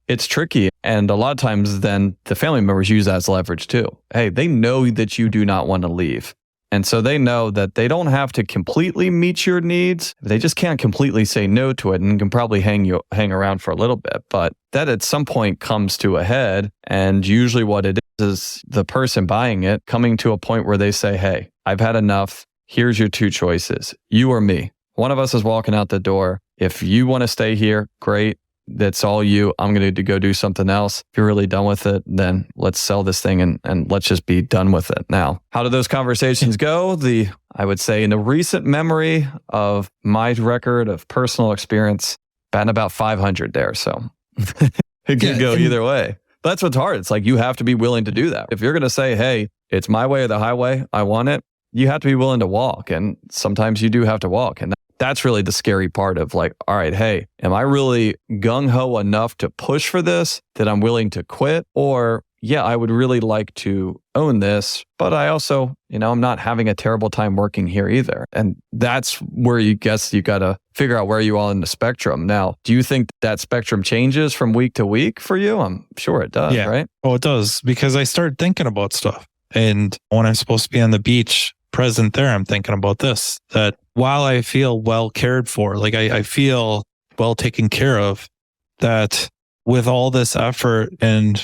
It's tricky. And a lot of times then the family members use that as leverage too. Hey, they know that you do not want to leave. And so they know that they don't have to completely meet your needs. They just can't completely say no to it and can probably hang around for a little bit. But that at some point comes to a head. And usually what it is the person buying it coming to a point where they say, hey, I've had enough. Here's your two choices, you or me. One of us is walking out the door. If you want to stay here, great. That's all you. I'm going to go do something else. If you're really done with it, then let's sell this thing and let's just be done with it. Now, how do those conversations go? I would say in the recent memory of my record of personal experience, batting about 500 there. So it could go either way. But that's what's hard. It's like you have to be willing to do that. If you're going to say, hey, it's my way or the highway, I want it, you have to be willing to walk. And sometimes you do have to walk. And that's really the scary part of like, all right, hey, am I really gung-ho enough to push for this that I'm willing to quit? Or, yeah, I would really like to own this, but I also, I'm not having a terrible time working here either. And that's where you got to figure out where you are in the spectrum. Now, do you think that spectrum changes from week to week for you? I'm sure it does, right? Oh, it does, because I start thinking about stuff. And when I'm supposed to be on the beach, present there, I'm thinking about this, that while I feel well cared for, like I feel well taken care of, that with all this effort and,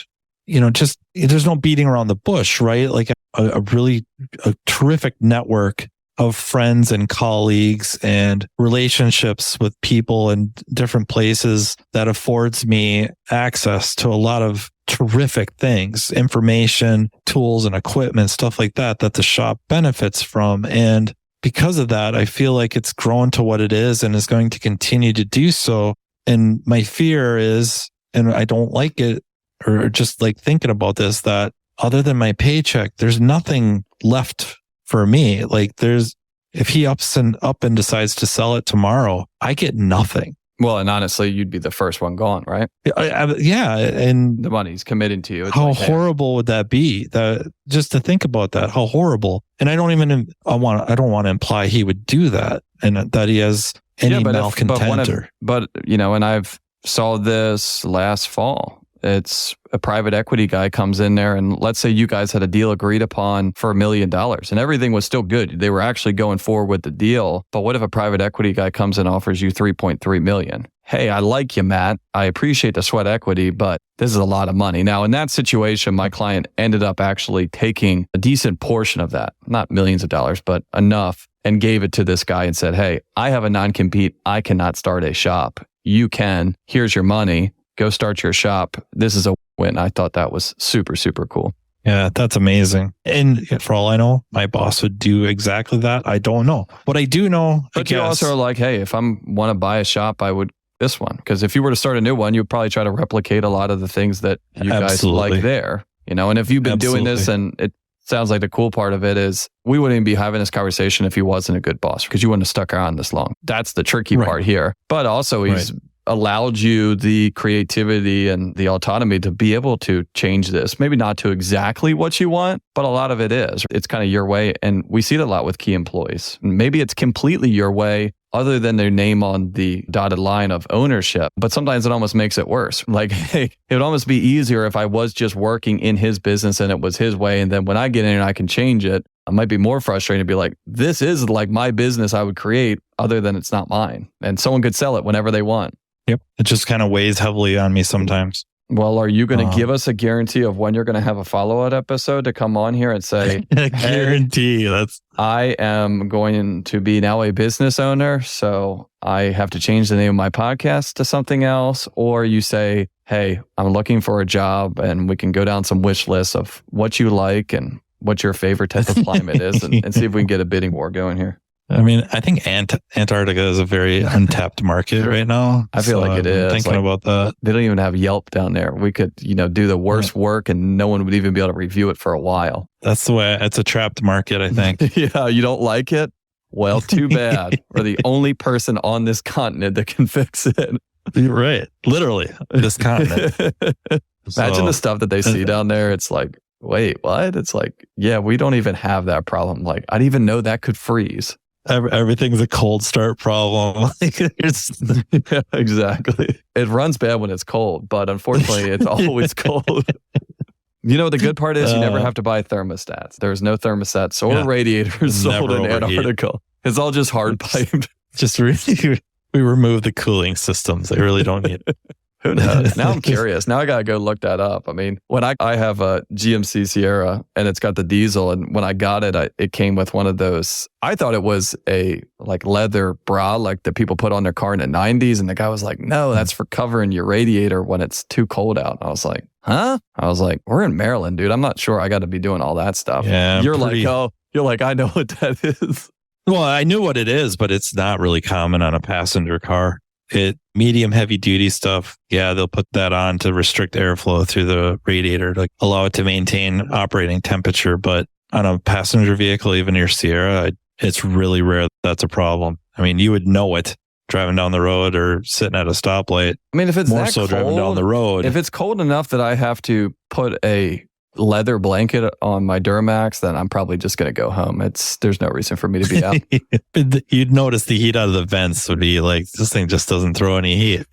just there's no beating around the bush, right? Like a terrific network of friends and colleagues and relationships with people in different places that affords me access to a lot of terrific things, information, tools and equipment, stuff like that the shop benefits from. And because of that, I feel like it's grown to what it is and is going to continue to do so. And my fear is, and I don't like it, or just like thinking about this, that other than my paycheck, there's nothing left for me. Like if he up and decides to sell it tomorrow, I get nothing. Well, and honestly, you'd be the first one gone, right? Yeah. And the money's committed to you. It's how horrible would that be? Just to think about that, how horrible. And I don't want to imply he would do that and that he has any malcontent. But and I've saw this last fall. It's a private equity guy comes in there, and let's say you guys had a deal agreed upon for $1 million and everything was still good. They were actually going forward with the deal. But what if a private equity guy comes and offers you $3.3 million? Hey, I like you, Matt. I appreciate the sweat equity, but this is a lot of money. Now, in that situation, my client ended up actually taking a decent portion of that, not millions of dollars, but enough, and gave it to this guy and said, hey, I have a non-compete. I cannot start a shop. You can. Here's your money. Go start your shop. This is a win. I thought that was super, super cool. Yeah, that's amazing. And for all I know, my boss would do exactly that. I don't know. What I do know, but you also are like, hey, if I want to buy a shop, I would this one. Because if you were to start a new one, you'd probably try to replicate a lot of the things that you guys like there. And if you've been doing this, and it sounds like the cool part of it is we wouldn't even be having this conversation if he wasn't a good boss, because you wouldn't have stuck around this long. That's the tricky part here. But also he's allowed you the creativity and the autonomy to be able to change this. Maybe not to exactly what you want, but a lot of it is. It's kind of your way. And we see it a lot with key employees. Maybe it's completely your way other than their name on the dotted line of ownership. But sometimes it almost makes it worse. Like, hey, it would almost be easier if I was just working in his business and it was his way. And then when I get in and I can change it, I might be more frustrated to be like, this is like my business I would create, other than it's not mine. And someone could sell it whenever they want. Yep. It just kind of weighs heavily on me sometimes. Well, are you going to give us a guarantee of when you're going to have a follow-up episode to come on here and say, a guarantee? I am going to be now a business owner, so I have to change the name of my podcast to something else? Or you say, hey, I'm looking for a job, and we can go down some wish lists of what you like and what your favorite type of climate is, and see if we can get a bidding war going here. I mean, I think Antarctica is a very untapped market right now. I feel like it is. Thinking about that. They don't even have Yelp down there. We could, do the worst work and no one would even be able to review it for a while. That's the way. It's a trapped market, I think. Yeah, you don't like it? Well, too bad. We're the only person on this continent that can fix it. You're right. Literally, this continent. Imagine the stuff that they see down there. It's like, wait, what? It's like, yeah, we don't even have that problem. Like, I didn't even know that could freeze. Everything's a cold start problem. Yeah, exactly. It runs bad when it's cold, but unfortunately, it's always cold. You know, the good part is you never have to buy thermostats. There's no thermostats or radiators sold in Antarctica. It's all just hard piped. Just really, we remove the cooling systems. They really don't need it. Who knows? Now I'm curious. Now I got to go look that up. I mean, when I have a GMC Sierra and it's got the diesel, and when I got it, it came with one of those. I thought it was a like leather bra like that people put on their car in the 90s. And the guy was like, no, that's for covering your radiator when it's too cold out. I was like, huh? I was like, we're in Maryland, dude. I'm not sure I got to be doing all that stuff. Yeah, you're like, I know what that is. Well, I knew what it is, but it's not really common on a passenger car. Medium heavy duty stuff, yeah, they'll put that on to restrict airflow through the radiator to allow it to maintain operating temperature. But on a passenger vehicle, even your Sierra, it's really rare that's a problem. I mean, you would know it driving down the road or sitting at a stoplight. I mean, if it's more that so cold, driving down the road. If it's cold enough that I have to put a leather blanket on my Duramax, then I'm probably just going to go home. There's no reason for me to be out. You'd notice the heat out of the vents would be like, this thing just doesn't throw any heat.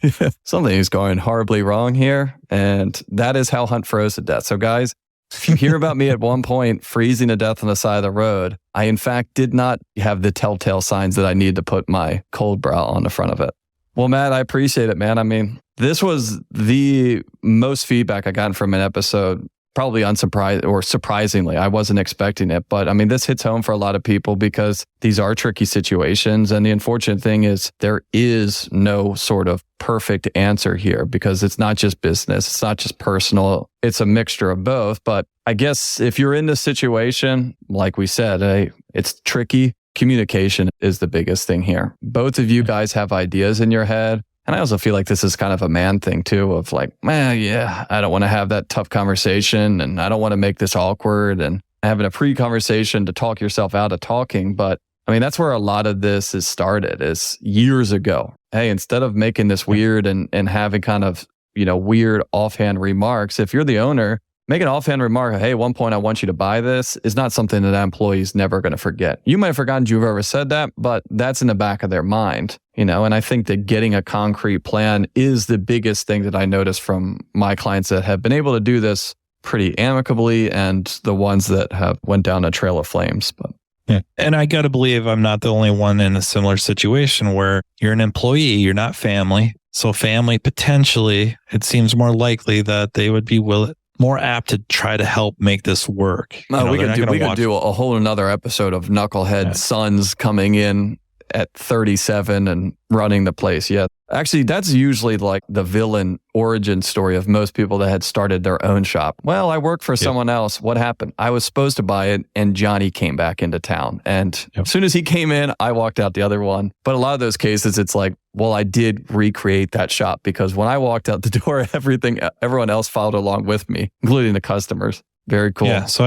Something is going horribly wrong here. And that is how Hunt froze to death. So guys, if you hear about me at one point freezing to death on the side of the road, I in fact did not have the telltale signs that I need to put my cold bra on the front of it. Well, Matt, I appreciate it, man. I mean, this was the most feedback I got from an episode. Probably unsurprised or surprisingly, I wasn't expecting it. But I mean, this hits home for a lot of people because these are tricky situations. And the unfortunate thing is there is no sort of perfect answer here because it's not just business. It's not just personal. It's a mixture of both. But I guess if you're in this situation, like we said, hey, it's tricky. Communication is the biggest thing here. Both of you guys have ideas in your head. And I also feel like this is kind of a man thing too, of like, man, yeah, I don't want to have that tough conversation and I don't want to make this awkward and having a pre-conversation to talk yourself out of talking. But I mean, that's where a lot of this is started is years ago. Hey, instead of making this weird and having kind of, weird offhand remarks, if you're the owner, make an offhand remark, hey, at one point I want you to buy this, is not something that employee's never going to forget. You might have forgotten you've ever said that, but that's in the back of their mind, and I think that getting a concrete plan is the biggest thing that I noticed from my clients that have been able to do this pretty amicably and the ones that have went down a trail of flames. But yeah. And I got to believe I'm not the only one in a similar situation where you're an employee, you're not family. So family, potentially, it seems more likely that they would be more apt to try to help make this work. We could do a whole another episode of knucklehead sons coming in at 37 and running the place. Yeah. Actually, that's usually like the villain origin story of most people that had started their own shop. Well, I worked for someone else. What happened? I was supposed to buy it and Johnny came back into town. And as soon as he came in, I walked out the other one. But a lot of those cases, it's like, well, I did recreate that shop because when I walked out the door, everyone else followed along with me, including the customers. Very cool. Yeah. So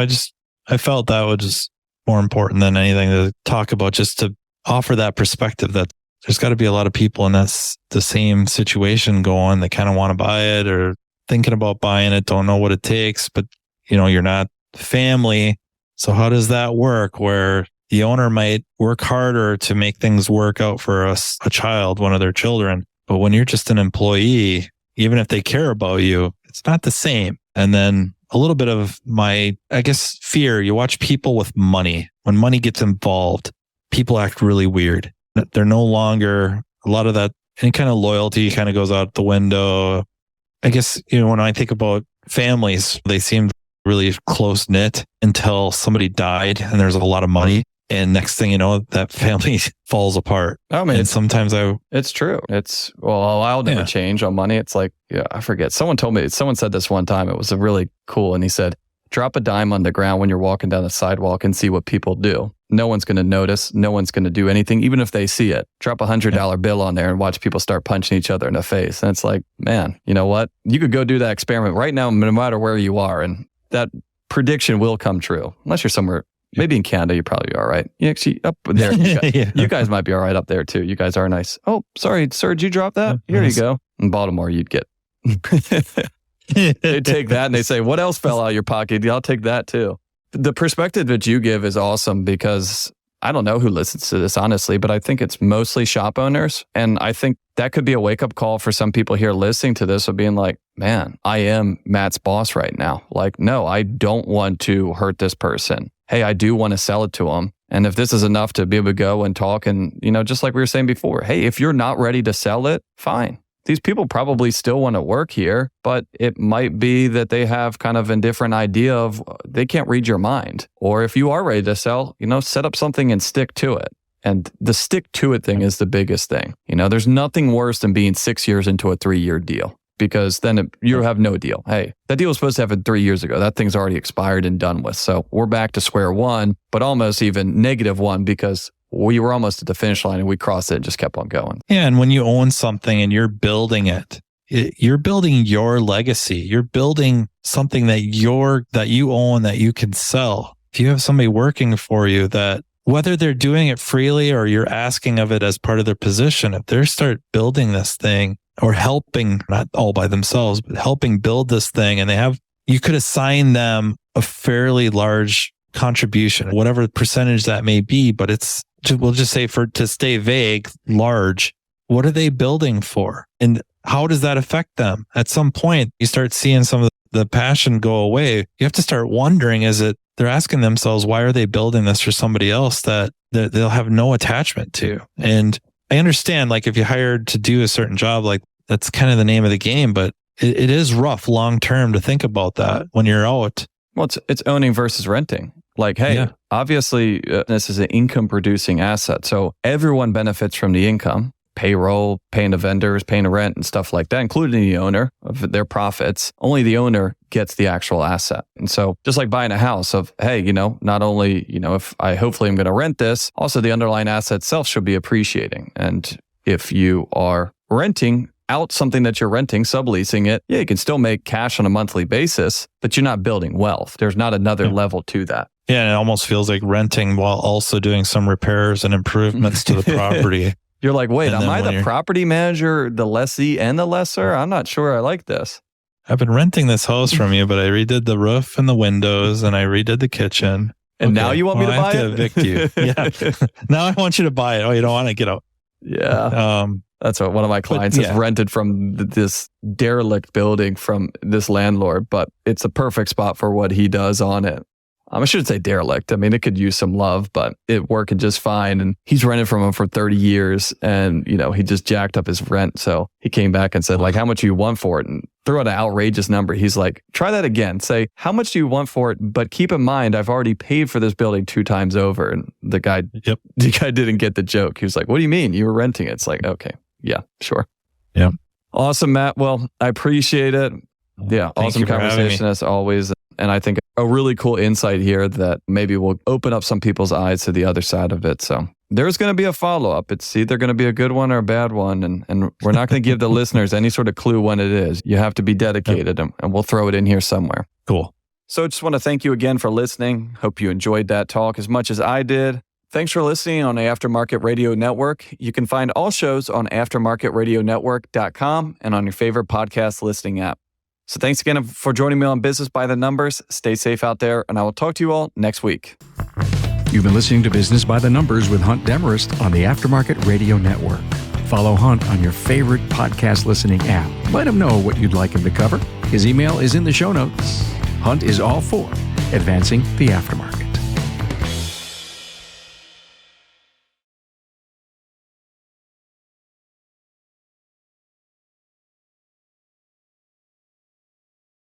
I felt that was just more important than anything to talk about, just to offer that perspective that there's got to be a lot of people in the same situation going that kind of want to buy it or thinking about buying it, don't know what it takes, but you're not family. So how does that work where the owner might work harder to make things work out for a child, one of their children, but when you're just an employee, even if they care about you, it's not the same. And then a little bit of my, I guess, fear, you watch people with money. When money gets involved, people act really weird. They're no longer, a lot of that, any kind of loyalty kind of goes out the window. I guess, when I think about families, they seem really close knit until somebody died and there's a lot of money. And next thing you know, that family falls apart. I mean, and sometimes it's true. I'll never change on money. It's like, I forget. Someone said this one time. It was really cool. And he said, drop a dime on the ground when you're walking down the sidewalk and see what people do. No one's going to notice. No one's going to do anything, even if they see it. Drop $100 bill on there and watch people start punching each other in the face. And it's like, man, you know what? You could go do that experiment right now, no matter where you are. And that prediction will come true. Unless you're somewhere, maybe in Canada, you're probably all right. You actually, up there, you guys might be all right up there too. You guys are nice. Oh, sorry, sir, did you drop that? Here you go. In Baltimore, you'd get... They take that and they say, what else fell out of your pocket? I'll take that too. The perspective that you give is awesome because I don't know who listens to this, honestly, but I think it's mostly shop owners. And I think that could be a wake-up call for some people here listening to this of being like, man, I am Matt's boss right now. Like, no, I don't want to hurt this person. Hey, I do want to sell it to them. And if this is enough to be able to go and talk and, just like we were saying before, hey, if you're not ready to sell it, fine. These people probably still want to work here, but it might be that they have kind of a different idea of they can't read your mind. Or if you are ready to sell, set up something and stick to it. And the stick to it thing is the biggest thing. There's nothing worse than being 6 years into a 3-year deal, because then you have no deal. Hey, that deal was supposed to happen 3 years ago. That thing's already expired and done with. So we're back to square one, but almost even -1 because we were almost at the finish line and we crossed it and just kept on going. Yeah. And when you own something and you're building it, you're building your legacy. You're building something that you own, that you can sell. If you have somebody working for you, that whether they're doing it freely or you're asking of it as part of their position, if they start building this thing or helping, not all by themselves, but helping build this thing, and you could assign them a fairly large contribution, whatever percentage that may be, but we'll just say, to stay vague, large. What are they building for? And how does that affect them? At some point, you start seeing some of the passion go away. You have to start wondering, they're asking themselves, why are they building this for somebody else that they'll have no attachment to? And I understand, like, if you're hired to do a certain job, like, that's kind of the name of the game, but it is rough long term to think about that when you're out. Well, it's owning versus renting. Like, hey, obviously, this is an income-producing asset. So everyone benefits from the income, payroll, paying the vendors, paying the rent and stuff like that, including the owner of their profits. Only the owner gets the actual asset. And so just like buying a house of, hey, not only, if hopefully I'm going to rent this, also the underlying asset itself should be appreciating. And if you are renting out something that you're renting, subleasing it, you can still make cash on a monthly basis, but you're not building wealth. There's not another level to that. Yeah, and it almost feels like renting while also doing some repairs and improvements to the property. You're like, wait, am I the property manager, the lessee, and the lessor? I'm not sure I like this. I've been renting this house from you, but I redid the roof and the windows, and I redid the kitchen. And now you want me to buy it? I have to evict you. Yeah. Now I want you to buy it. Oh, you don't want to get out. Yeah. That's what one of my clients has rented from this derelict building from this landlord, but it's a perfect spot for what he does on it. I shouldn't say derelict. I mean, it could use some love, but it working just fine. And he's rented from him for 30 years and, he just jacked up his rent. So he came back and said, like, how much do you want for it? And threw out an outrageous number. He's like, try that again. Say, how much do you want for it? But keep in mind, I've already paid for this building 2 times over. And the guy didn't get the joke. He was like, what do you mean? You were renting it. It's like, okay, yeah, sure. Yeah. Awesome, Matt. Well, I appreciate it. Yeah. Awesome conversation as always. And I think a really cool insight here that maybe will open up some people's eyes to the other side of it. So there's going to be a follow-up. It's either going to be a good one or a bad one. And we're not going to give the listeners any sort of clue when it is. You have to be dedicated and we'll throw it in here somewhere. Cool. So I just want to thank you again for listening. Hope you enjoyed that talk as much as I did. Thanks for listening on the Aftermarket Radio Network. You can find all shows on aftermarketradionetwork.com and on your favorite podcast listening app. So thanks again for joining me on Business by the Numbers. Stay safe out there, and I will talk to you all next week. You've been listening to Business by the Numbers with Hunt Demarest on the Aftermarket Radio Network. Follow Hunt on your favorite podcast listening app. Let him know what you'd like him to cover. His email is in the show notes. Hunt is all for advancing the aftermarket.